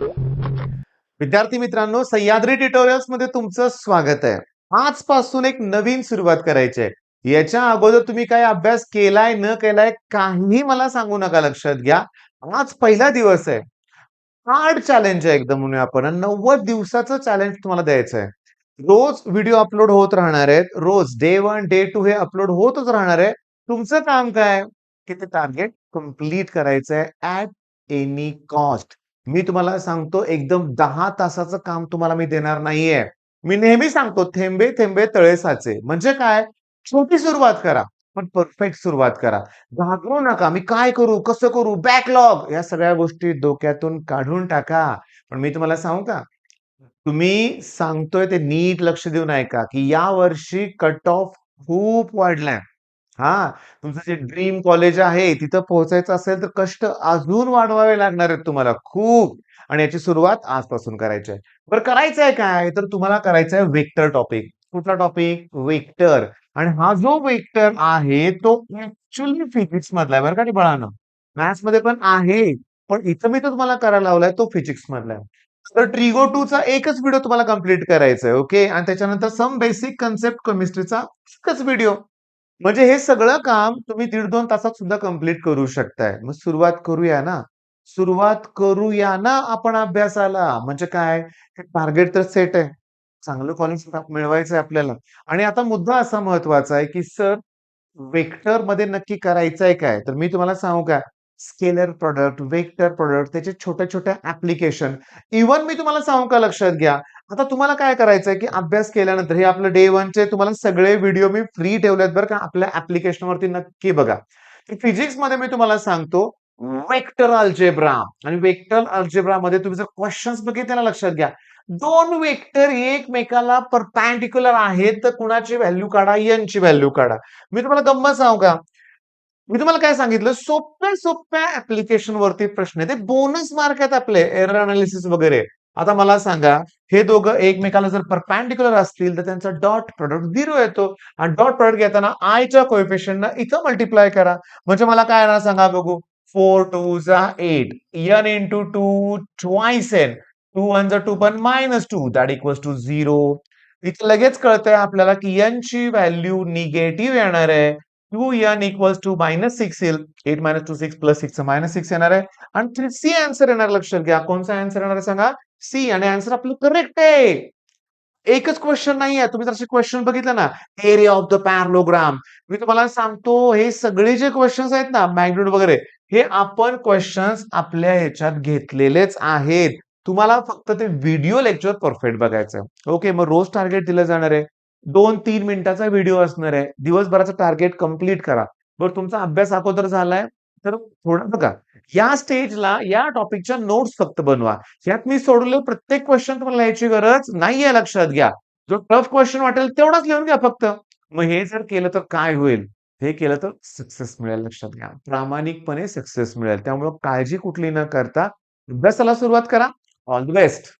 विद्यार्थी मित्रांनो, सह्याद्री ट्युटोरियल्स मध्ये तुमचं स्वागत आहे. आजपासून एक नवीन सुरुवात करायची आहे. याच्या अगोदर तुम्ही काय अभ्यास केलाय न केलाय काहीही मला सांगू नका, लक्षात घ्या. आज पहिला दिवस आहे. हार्ड चॅलेंज आहे एकदम, म्हणूया आपण 90 दिवसाचं चॅलेंज तुम्हाला द्यायचं आहे. रोज व्हिडिओ अपलोड होत राहणार आहेत. रोज डे 1 डे 2 हे अपलोड होतच राहणार आहे. तुमचं काम काय, की ते टार्गेट कंप्लीट करायचं आहे ऍट एनी कॉस्ट. मी तुम्हाला सांगतो, एकदम 10 तासाचं काम तुम्हाला मी देणार नाहीये. मी नेहमी सांगतो, थेंबे थेंबे तळे साचे. म्हणजे काय, छोटी सुरुवात करा, पण परफेक्ट सुरुवात करा. घाबरू नका. मी काय करू, कसं करू, बॅकलॉग या सगळ्या गोष्टी डोक्यातून काढून टाका. पण मी तुम्हाला सांगू का, तुम्ही सांगतोय ते नीट लक्ष देऊन ऐका, की या वर्षी कट ऑफ खूप वाढलाय. हां, तुमचं जे ड्रीम कॉलेज आहे, तिथं पोहोचायचं असेल, तर कष्ट अजून वाढवावे लागणार आहेत तुम्हाला खूप. आणि याची सुरुवात आजपासून करायची आहे. बरं, करायचं आहे काय? तर तुम्हाला करायचं आहे वेक्टर टॉपिक. कुठला टॉपिक? वेक्टर. आणि हा जो वेक्टर आहे, तो ॲक्चुअली फिजिक्स मधला आहे बरं का बाळांनो. मॅथ्समध्ये पण आहे, पण इथं मी तो तुम्हाला करायला लावलाय, तो फिजिक्स मधला आहे. तर ट्रिगो 2 चा एकच व्हिडिओ तुम्हाला कंप्लीट करायचा आहे, ओके. आणि त्याच्यानंतर सम बेसिक कन्सेप्ट केमिस्ट्रीचा एकच व्हिडिओ. म्हणजे हे सगळं काम तुम्ही 1.5-2 तासात सुद्धा कंप्लीट करू शकताय. मग सुरुवात करूया ना. सुरुवात करूया ना आपण अभ्यासाला. म्हणजे काय, हे टार्गेट तर सेट आहे. चांगलं कॉलेज मिळवायचं आहे आपल्याला. आणि आता मुद्दा असा महत्वाचा आहे, की सर वेक्टर मध्ये नक्की करायचंय काय? तर मी तुम्हाला सांगू का? स्केलर प्रॉडक्ट, वेक्टर प्रॉडक्ट, त्याचे छोट्या-छोट्या ॲप्लिकेशन. इव्हन मी तुम्हाला सांगू का, लक्षात घ्या. आता तुम्हाला काय करायचंय, की अभ्यास केल्यानंतर हे आपलं डे 1 चे तुम्हाला सगळे व्हिडिओ मी फ्री ठेवलेत बरं का. आपल्या ॲप्लिकेशनवरती नक्की बघा. फिजिक्समध्ये मी तुम्हाला सांगतो वेक्टर अल्जेब्रा. आणि वेक्टर अल्जेब्रामध्ये तुम्ही जर क्वेशन्स बघितले ना, लक्षात घ्या. 2 वेक्टर एकमेकाला परपेंडिक्युलर आहेत, तर कुणाची व्हॅल्यू काढा, एनची व्हॅल्यू काढा. मी तुम्हाला गंमत सांगू का? मी तुम्हाला काय सांगितलं, सोप्या-सोप्या ॲप्लिकेशन वरती प्रश्न आहेत. ते बोनस मार्क आहेत आपले, एरर एनालिसिस वगैरे. आता मला सांगा, हे दोघं एकमेकाला जर परपेंडिक्युलर असतील, तर त्यांचा डॉट प्रॉडक्ट 0 येतो. आणि डॉट प्रॉडक्ट घेताना आयच्या कोएफिशियंटनं इथं मल्टिप्लाय करा. म्हणजे मला काय येणार सांगा बघू? 4 2 जा 8. n into 2 twice n. 2 1 जा 2 पण -2 दॅट इक्वल्स टू 0. इथं लगेच कळतंय आपल्याला, की n ची व्हॅल्यू निगेटिव्ह येणार आहे. 2n equals to -6 येईल. 8 - 2 6 प्लस 6 -6 येणार आहे. आणि सी आन्सर येणार, लक्षात घ्या. कोणचा आन्सर येणार आहे सांगा? सी. आणि आन्सर आपलं करेक्ट आहे. एकच क्वेश्चन नाहीये. तुम्ही जर असे क्वेश्चन बघितले ना, एरिया ऑफ द पॅरालोग्राम. मी तुम्हाला सांगतो, हे सगळे जे क्वेश्चन्स आहेत ना, मॅग्निट्यूड वगैरे, हे आपण क्वेश्चन्स आपल्या ह्याच्यात घेतलेलेच आहेत. तुम्हाला फक्त ते व्हिडिओ लेक्चर परफेक्ट बघायचं. ओके, मग रोज टार्गेट दिलं जाणार आहे. 2-3 मिनिटाचा व्हिडिओ असणार आहे. दिवसभराचं टार्गेट कंप्लीट करा. बरं, तुमचा अभ्यास अगोदर झालाय, तर थोडं बघा. या स्टेजला या टॉपिकच्या नोट्स फक्त बनवा. यात मी सोडवलेलं प्रत्येक क्वेश्चन तुम्हाला लिहायची गरज नाहीये, लक्षात घ्या. जो टफ क्वेश्चन वाटेल तेवढाच लिहून घ्या फक्त. मग हे जर केलं तर काय होईल? हे केलं तर सक्सेस मिळेल, लक्षात घ्या. प्रामाणिकपणे सक्सेस मिळेल. त्यामुळे काळजी कुठली न करता अभ्यासाला सुरुवात करा. All the best.